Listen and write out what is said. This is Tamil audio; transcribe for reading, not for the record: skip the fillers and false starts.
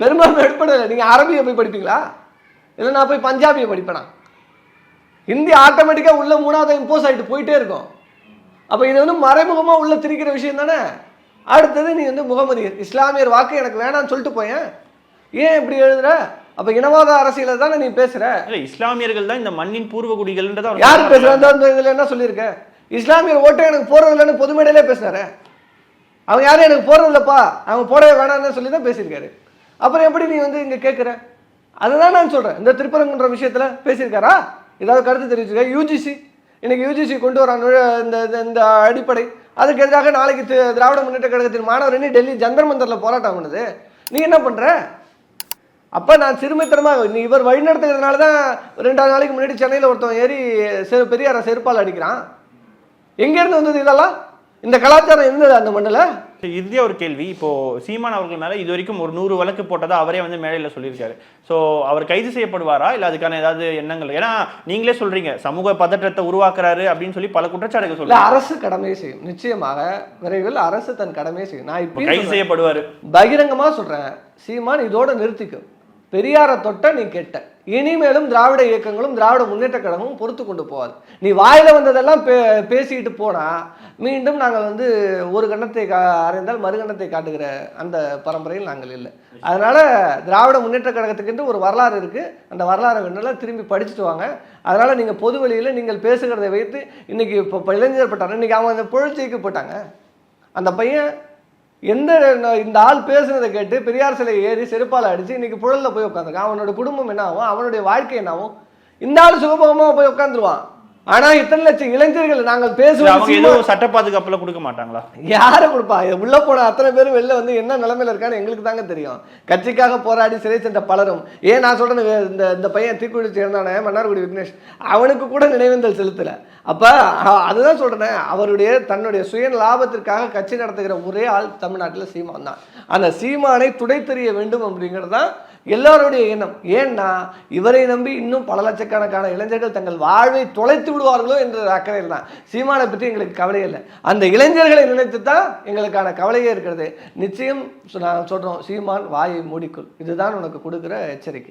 பெரும்பான்மை அடிப்படையில் நீங்கள் அரபியை போய் படிப்பீங்களா? இல்லை நான் போய் பஞ்சாபியை படிப்பேனா? ஹிந்தி ஆட்டோமேட்டிக்காக உள்ள 3வது இம்போஸ் ஆகிட்டு போயிட்டே இருக்கும். அப்போ இது வந்து மறைமுகமாக உள்ள திரிக்கிற விஷயம் தானே. அடுத்தது நீ வந்து முகமது இஸ்லாமியர் வாக்கு எனக்கு வேணான்னு சொல்லிட்டு போயேன், ஏன் இப்படி எழுதுற? அப்போ இனவாத அரசியலை தானே நீ பேசுற. இல்லை, இஸ்லாமியர்கள் தான் இந்த மண்ணின் பூர்வ குடிகள்ன்றதா யார் பேசுறாங்க? இதில் என்ன சொல்லியிருக்க? இஸ்லாமியர் ஓட்டே எனக்கு போறதில்லைன்னு பொது மேடையிலே பேசினாரு. அவங்க யாரும் எனக்கு போறதில்லப்பா, அவங்க போடவே வேணான்னு சொல்லி தான் பேசியிருக்காரு. அப்புறம் எப்படி நீ வந்து இங்கே கேட்குற? அதுதான் நான் சொல்கிறேன். இந்த திருப்பரங்குன்ற விஷயத்தில் பேசியிருக்காரா? ஏதாவது கருத்து தெரிவிச்சிருக்க? யூஜிசி இன்னைக்கு யூஜிசி கொண்டு வராங்க இந்த அடிப்படை, அதுக்கு எதிராக நாளைக்கு திராவிட முன்னேற்ற கழகத்தின் மாணவர் டெல்லி ஜந்தர் மந்தரில் போராட்டம் பண்ணுது. நீ என்ன பண்ணுற? அப்போ நான் சிறுமைத்தனமாக நீ இவர் வழிநடத்துகிறதுனால தான் 2 நாளைக்கு முன்னாடி சென்னையில் ஒருத்தன் ஏறி பெரியாரை செருப்பால் அடிக்கிறான். எங்கேருந்து வந்தது இதெல்லாம்? இந்த கலாச்சாரம் இருந்தது அந்த மண்ணில்? இறுதியா ஒரு கேள்வி. இப்போ சீமான் அவர்கள் மேல இது வரைக்கும் ஒரு 100 வழக்கு போட்டதா அவரே வந்து மேடையில் சொல்லியிருக்காரு. ஸோ அவர் கைது செய்யப்படுவாரா, இல்லை அதுக்கான ஏதாவது எண்ணங்கள்? ஏன்னா நீங்களே சொல்றீங்க சமூக பதற்றத்தை உருவாக்குறாரு அப்படின்னு சொல்லி பல குற்றச்சாட்டுகள் சொல்ல. அரசு கடமையை செய்யும், நிச்சயமாக விரைவில் அரசு தன் கடமையை செய்யும். நான் இப்போ கைது செய்யப்படுவாரு பகிரங்கமா சொல்றேன். சீமான் இதோட நிறுத்திக்கும். பெரியாரை தொட்ட நீ கெட்ட, இனிமேலும் திராவிட இயக்கங்களும் திராவிட முன்னேற்ற கழகமும் பொறுத்து கொண்டு போவாது. நீ வாயில வந்ததெல்லாம் பேசிக்கிட்டு போனா மீண்டும் நாங்கள் வந்து ஒரு கண்ணத்தை அறைந்தால் மறுகண்ணத்தை காட்டுகிற அந்த பரம்பரையில் நாங்கள் இல்லை. அதனால திராவிட முன்னேற்ற கழகத்துக்கு ஒரு வரலாறு இருக்கு. அந்த வரலாறு வேணாலும் திரும்பி படிச்சுட்டு வாங்க. அதனால நீங்க பொது வெளியில நீங்கள் பேசுகிறதை வைத்து இன்னைக்கு இப்போ இளைஞர் பட்டாங்க. இன்னைக்கு அவங்க அந்த புழற்சிக்கு போட்டாங்க. அந்த பையன் இந்த ஆள் பேசுனதை கேட்டு பெரியார் சிலை ஏறி செருப்பால் அடிச்சு இன்னைக்கு புழல்ல போய் உட்காந்துருக்கான். அவனோட குடும்பம் என்ன ஆகும், அவனுடைய வாழ்க்கை என்ன ஆகும்? இந்த ஆள் சுகபோகமா போய் உட்காந்துருவான். ஆனா இத்தனை லட்சம் இளைஞர்கள் நாங்கள் பேசுவோம். சட்ட பாதுகாப்புல கொடுக்க மாட்டாங்களா? யாரை கொடுப்பா? உள்ள போன அத்தனை பேரும் வெளில வந்து என்ன நிலைமையில இருக்கான்னு எங்களுக்கு தாங்க தெரியும். கட்சிக்காக போராடி சிறை சென்ற பலரும், ஏன் நான் சொல்றேன், இந்த பையன் தீக்குளிச்சு இருந்தானே மன்னார்குடி விக்னேஷ், அவனுக்கு கூட நினைவேந்தல் செலுத்தல. அப்ப அதுதான் சொல்றேன், அவருடைய தன்னுடைய சுய லாபத்திற்காக கட்சி நடத்துகிற ஒரே ஆள் தமிழ்நாட்டில் சீமான் தான். அந்த சீமானை துடை தெரிய வேண்டும் அப்படிங்கிறது தான் எல்லாருடைய எண்ணம். ஏன்னா இவரை நம்பி இன்னும் பல லட்சக்கணக்கான இளைஞர்கள் தங்கள் வாழ்வை தொலைத்து விடுவார்களோ என்ற அக்கறையில் தான். சீமானை பற்றி எங்களுக்கு கவலை இல்லை, அந்த இளைஞர்களை நினைத்து தான் எங்களுக்கான கவலையே இருக்கிறது. நிச்சயம் நான் சொல்றோம், சீமான் வாயை மூடிக்கொள், இதுதான் உனக்கு கொடுக்குற எச்சரிக்கை.